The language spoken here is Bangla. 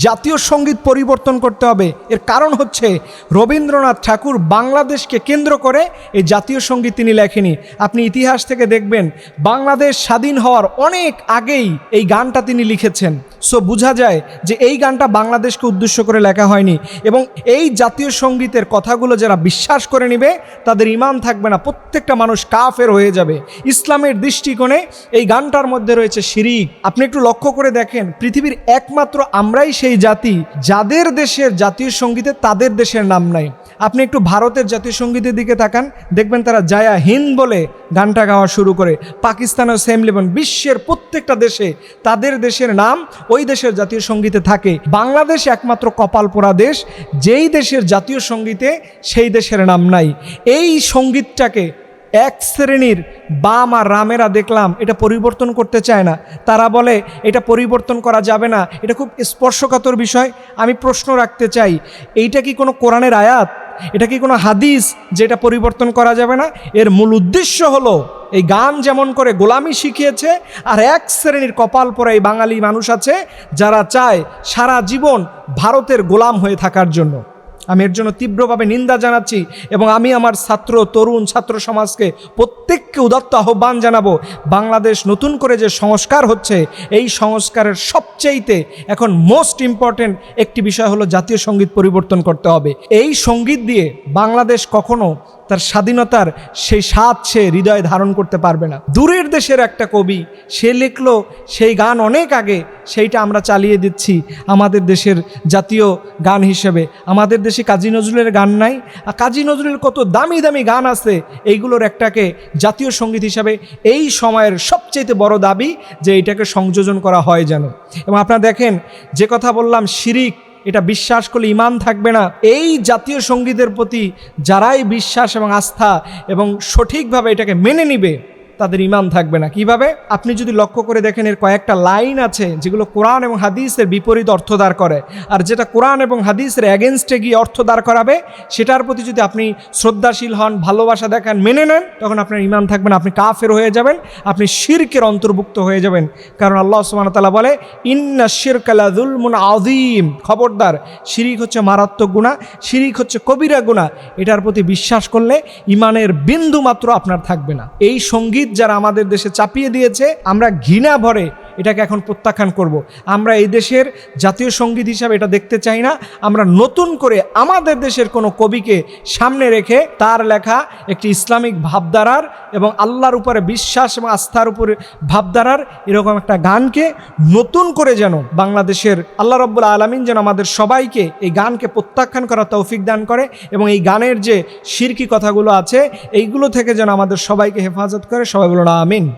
জাতীয় সঙ্গীত পরিবর্তন করতে হবে। এর কারণ হচ্ছে রবীন্দ্রনাথ ঠাকুর বাংলাদেশকে কেন্দ্র করে এই জাতীয় সঙ্গীত তিনি লেখেনি। আপনি ইতিহাস থেকে দেখবেন বাংলাদেশ স্বাধীন হওয়ার অনেক আগেই এই গানটা তিনি লিখেছেন। সো বোঝা যায় যে এই গানটা বাংলাদেশকে উদ্দেশ্য করে লেখা হয়নি। এবং এই জাতীয় সঙ্গীতের কথাগুলো যারা বিশ্বাস করে নেবে তাদের ঈমান থাকবে না, প্রত্যেকটা মানুষ কাফের হয়ে যাবে। ইসলামের দৃষ্টিকোণে এই গানটার মধ্যে রয়েছে শিরিক। আপনি একটু লক্ষ্য করে দেখেন, পৃথিবীর একমাত্র আমরাই সেই জাতি যাদের দেশের জাতীয় সঙ্গীতে তাদের দেশের নাম নাই। আপনি একটু ভারতের জাতীয় সঙ্গীতের দিকে তাকান, দেখবেন তারা জায়া হিন্দ বলে গানটা গাওয়া শুরু করে। পাকিস্তানেও সেম লেভেল, বিশ্বের প্রত্যেকটা দেশে তাদের দেশের নাম ওই দেশের জাতীয় সঙ্গীতে থাকে। বাংলাদেশ একমাত্র কপাল পোড়া দেশ যেই দেশের জাতীয় সঙ্গীতে সেই দেশের নাম নাই। এই সঙ্গীতটাকে এক শ্রেণীর বাম আর রামেরা দেখলাম এটা পরিবর্তন করতে চায় না। তারা বলে এটা পরিবর্তন করা যাবে না, এটা খুব স্পর্শকাতর বিষয়। আমি প্রশ্ন রাখতে চাই, এইটা কি কোনো কোরআনের আয়াত? এটা কি কোনো হাদিস যেটা পরিবর্তন করা যাবে না? এর মূল উদ্দেশ্য হলো এই গান যেমন করে গোলামি শিখিয়েছে, আর এক শ্রেণীর কপাল পোড়া এই বাঙালি মানুষ আছে যারা চায় সারা জীবন ভারতের গোলাম হয়ে থাকার জন্য। আমি এর জন্য তীব্রভাবে নিন্দা জানাচ্ছি এবং আমি আমার ছাত্র তরুণ ছাত্র সমাজকে প্রত্যেককে উদাত্ত আহ্বান জানাবো, বাংলাদেশ নতুন করে যে সংস্কার হচ্ছে এই সংস্কারের সবচেয়েতে এখন মোস্ট ইম্পর্টেন্ট একটি বিষয় হলো জাতীয় সঙ্গীত পরিবর্তন করতে হবে। এই সঙ্গীত দিয়ে বাংলাদেশ কখনো তার স্বাধীনতার সেই স্বাদ সে হৃদয়ে ধারণ করতে পারবে না। দূরের দেশের একটা কবি সে লিখলো সেই গান অনেক আগে, সেইটা আমরা চালিয়ে দিচ্ছি আমাদের দেশের জাতীয় গান হিসেবে। আমাদের দেশে কাজী নজরুলের গান নাই? কাজী নজরুলের কত দামি দামি গান আছে, এইগুলোর একটাকে জাতীয় সঙ্গীত হিসাবে এই সময়ের সবচেয়ে বড় দাবি যে এইটাকে সংযোজন করা হয় যেন। এবং আপনারা দেখেন, যে কথা বললাম শিরিক, এটা বিশ্বাস করলে ঈমান থাকবে না। এই জাতীয় সঙ্গীতের প্রতি যারাই বিশ্বাস এবং আস্থা এবং সঠিকভাবে এটাকে মেনে নিবে তাদের ঈমান থাকবে না। কিভাবে? আপনি যদি লক্ষ্য করে দেখেন, এর কয়েকটা লাইন আছে যেগুলো কোরআন এবং হাদিসের বিপরীত অর্থ দাঁড় করে, আর যেটা কোরআন এবং হাদিসের অ্যাগেনস্টে গিয়ে অর্থ দাঁড় করাবে সেটার প্রতি যদি আপনি শ্রদ্ধাশীল হন, ভালোবাসা দেখান, মেনে নেন, তখন আপনার ঈমান থাকবে না, আপনি কাফের হয়ে যাবেন, আপনি শিরকের অন্তর্ভুক্ত হয়ে যাবেন। কারণ আল্লাহ সুবহানাহু ওয়া তাআলা বলে, ইন্না শিরকা লাযুলমুন আযীম, খবরদার, শিরিক হচ্ছে মারাত্মক গুনাহ, শিরিক হচ্ছে কবিরা গুনাহ। এটার প্রতি বিশ্বাস করলে ঈমানের বিন্দু মাত্র আপনার থাকবে না। এই সঙ্গীত যারা আমাদের দেশে চাপিয়ে দিয়েছে, আমরা ঘৃণা ভরে এটাকে এখন প্রত্যাখ্যান করব। আমরা এই দেশের জাতীয় সঙ্গীত হিসাবে এটা দেখতে চাই না। আমরা নতুন করে আমাদের দেশের কোনো কবিকে সামনে রেখে তার লেখা একটি ইসলামিক ভাবধারার এবং আল্লাহর উপরে বিশ্বাস এবং আস্থার উপরে ভাবধারার এরকম একটা গানকে নতুন করে যেন বাংলাদেশের আল্লাহ রাব্বুল আলামিন যেন আমাদের সবাইকে এই গানকে প্রত্যাখ্যান করা তৌফিক দান করে এবং এই গানের যে শিরকি কথাগুলো আছে এইগুলো থেকে যেন আমাদের সবাইকে হেফাজত করে। সবাই বলুন আমিন।